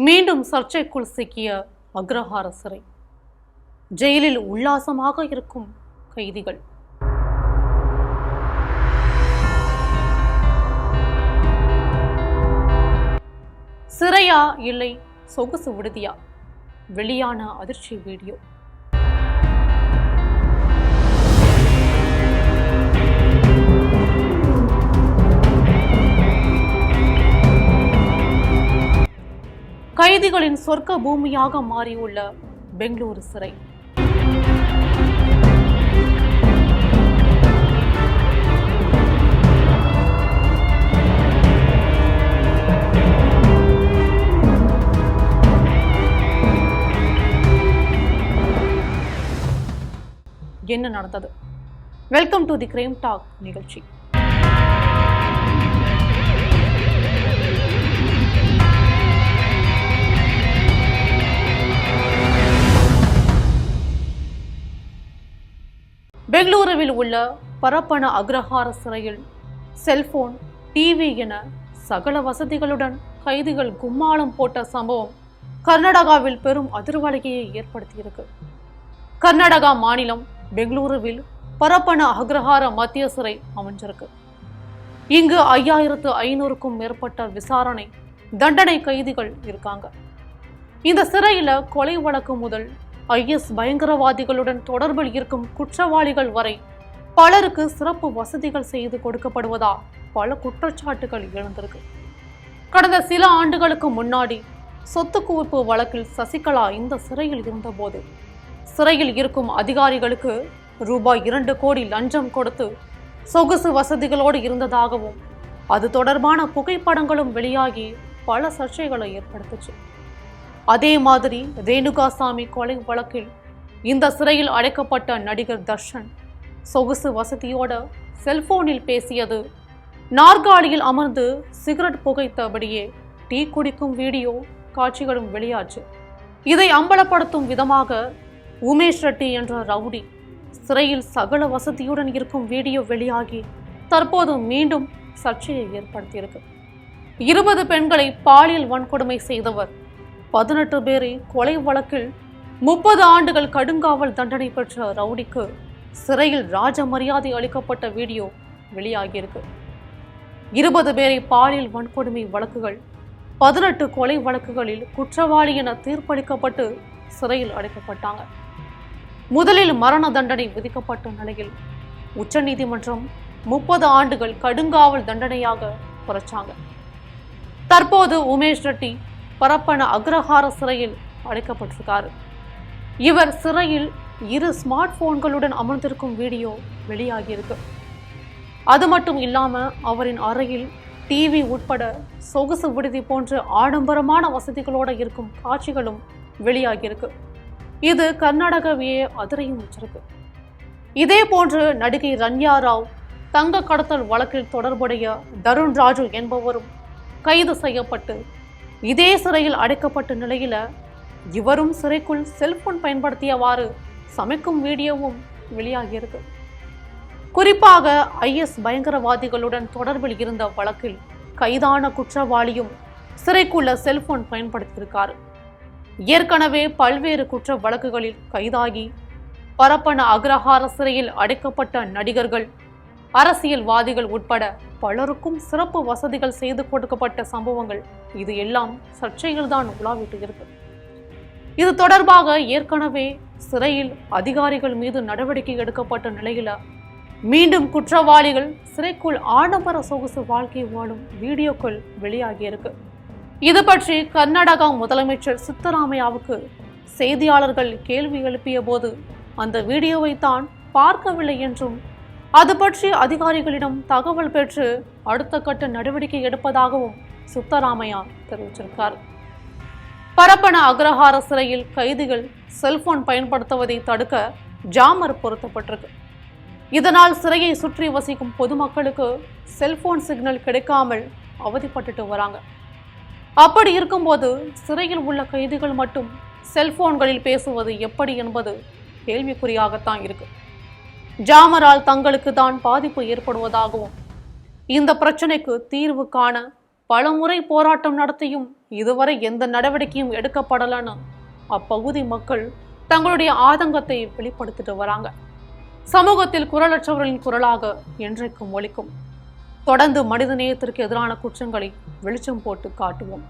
மீண்டும் சர்ச்சைக்குள் சிக்கிய அக்ரஹார சிறை. ஜெயிலில் உல்லாசமாக இருக்கும் கைதிகள். சிறையா இல்லை சொகுசு விடுதியா? வெளியான அதிர்ச்சி வீடியோ. கைதிகளின் சொர்க்க பூமியாக மாறியுள்ள பெங்களூரு சிறை. என்ன நடந்தது? Welcome to the crime talk நிகழ்ச்சி. பெங்களூருவில் உள்ள பரப்பன அக்ரஹார சிறையில் செல்போன், டிவி என சகல வசதிகளுடன் கைதிகள் கும்மாளம் போட்ட சம்பவம் கர்நாடகாவில் பெரும் அதிர்வலையை ஏற்படுத்தியிருக்கு. கர்நாடகா மாநிலம் பெங்களூருவில் பரப்பன அக்ரஹார மத்திய சிறை அமைஞ்சிருக்கு. இங்கு 5500க்கும் மேற்பட்ட விசாரணை தண்டனை கைதிகள் இருக்காங்க. இந்த சிறையில கொலை வழக்கு முதல் IS பயங்கரவாதிகளுடன் தொடர்பில் இருக்கும் குற்றவாளிகள் வரை பலருக்கு சிறப்பு வசதிகள் செய்து கொடுக்கப்படுவதா பல குற்றச்சாட்டுகள் எழுந்திருக்கு. கடந்த சில ஆண்டுகளுக்கு முன்னாடி சொத்து குவிப்பு வழக்கில் சசிகலா இந்த சிறையில் இருந்தபோது சிறையில் இருக்கும் அதிகாரிகளுக்கு ரூபாய் 2 கோடி லஞ்சம் கொடுத்து சொகுசு வசதிகளோடு இருந்ததாகவும் அது தொடர்பான புகைப்படங்களும் வெளியாகி பல சர்ச்சைகளை ஏற்படுத்துச்சு. அதே மாதிரி ரேணுகாசாமி கொலை வழக்கில் இந்த சிறையில் அடைக்கப்பட்ட நடிகர் தர்ஷன் சொகுசு வசதியோட செல்போனில் பேசியது, நாற்காலியில் அமர்ந்து சிகரெட் புகைத்தபடியே டீ குடிக்கும் வீடியோ காட்சிகளும் வெளியாச்சு. இதை அம்பலப்படுத்தும் விதமாக உமேஷ் ரெட்டி என்ற ரவுடி சிறையில் சகல வசதியுடன் இருக்கும் வீடியோ வெளியாகி தற்போது மீண்டும் சர்ச்சையை ஏற்படுத்தியிருக்கு. 20 பெண்களை பாலியல் வன்கொடுமை செய்தவர், 18 பேரை கொலை வழக்கில் 30 ஆண்டுகள் கடுங்காவல் தண்டனை பெற்ற ரவுடிக்கு சிறையில் ராஜ மரியாதை அளிக்கப்பட்ட வீடியோ வெளியாகியிருக்கு. 20 பேரை பாலியல் வன்கொடுமை வழக்குகள், 18 கொலை வழக்குகளில் குற்றவாளி என தீர்ப்பளிக்கப்பட்டு சிறையில் அடைக்கப்பட்டாங்க. முதலில் மரண தண்டனை விதிக்கப்பட்ட நிலையில் உச்சநீதிமன்றம் 30 ஆண்டுகள் கடுங்காவல் தண்டனையாக குறைச்சாங்க. தற்போது உமேஷ் ரெட்டி பரப்பன அக்ரஹார சிறையில் அடைக்கப்பட்டிருக்காரு. இவர் சிறையில் 2 ஸ்மார்ட் போன்களுடன் அமர்ந்திருக்கும் வீடியோ வெளியாகியிருக்கு. அது மட்டும் இல்லாம அவரின் அறையில் டிவி உட்பட சொகுசு விடுதி போன்ற ஆடம்பரமான வசதிகளோட இருக்கும் காட்சிகளும் வெளியாகியிருக்கு. இது கர்நாடகாவையே அதிரையும் வச்சிருக்கு. இதே போன்று நடிகை ரன்யா ராவ் தங்க கடத்தல் வழக்கில் தொடர்புடைய தருண் ராஜு என்பவரும் கைது செய்யப்பட்டு இதே சிறையில் அடைக்கப்பட்ட நிலையில இவரும் சிறைக்குள் செல்போன் பயன்படுத்தியவாறு சமைக்கும் வீடியோவும் வெளியாகியிருக்கு. குறிப்பாக IS பயங்கரவாதிகளுடன் தொடர்பில் இருந்த வழக்கில் கைதான குற்றவாளியும் சிறைக்குள்ள செல்போன் பயன்படுத்தியிருக்காரு. ஏற்கனவே பல்வேறு குற்ற வழக்குகளில் கைதாகி பரப்பன அக்ரஹார சிறையில் அடைக்கப்பட்ட நடிகர்கள், அரசியல்வாதிகள் உட்பட பலருக்கும் சிறப்பு வசதிகள் செய்து கொடுக்கப்பட்ட சம்பவங்கள் இது எல்லாம் சர்ச்சைகள் தான் உலாவிட்டு இருக்கு. இது தொடர்பாக ஏற்கனவே சிறையில் அதிகாரிகள் மீது நடவடிக்கை எடுக்கப்பட்ட நிலையில மீண்டும் குற்றவாளிகள் சிறைக்குள் ஆடம்பர சொகுசு வாழ்க்கை வாழும் வீடியோக்கள் வெளியாகியிருக்கு. இது பற்றி கர்நாடகா முதலமைச்சர் சித்தராமையாவுக்கு செய்தியாளர்கள் கேள்வி எழுப்பிய போது அந்த வீடியோவை தான் பார்க்கவில்லை என்றும் அது பற்றி அதிகாரிகளிடம் தகவல் பெற்று அடுத்த கட்ட நடவடிக்கை எடுப்பதாகவும் சித்தராமையா தெரிவிச்சிருக்கார். பரப்பன அக்ரஹார சிறையில் கைதிகள் செல்போன் பயன்படுத்துவதை தடுக்க ஜாமர் பொருத்தப்பட்டிருக்கு. இதனால் சிறையை சுற்றி வசிக்கும் பொதுமக்களுக்கு செல்போன் சிக்னல் கிடைக்காமல் அவதிப்பட்டுட்டு வராங்க. அப்படி இருக்கும்போது சிறையில் உள்ள கைதிகள் மட்டும் செல்போன்களில் பேசுவது எப்படி என்பது கேள்விக்குறியாகத்தான் இருக்கு. ஜாமரால் தங்களுக்கு தான் பாதிப்பு ஏற்படுவதாகவும் இந்த பிரச்சனைக்கு தீர்வு காண பலமுறை போராட்டம் நடத்தியும் இதுவரை எந்த நடவடிக்கையும் எடுக்கப்படலன்னு அப்பகுதி மக்கள் தங்களுடைய ஆதங்கத்தை வெளிப்படுத்திட்டு வராங்க. சமூகத்தில் குரலற்றவர்களின் குரலாக என்றைக்கும் ஒலிக்கும். தொடர்ந்து மனித நேயத்திற்கு எதிரான குற்றங்களை வெளிச்சம் போட்டு காட்டுவோம்.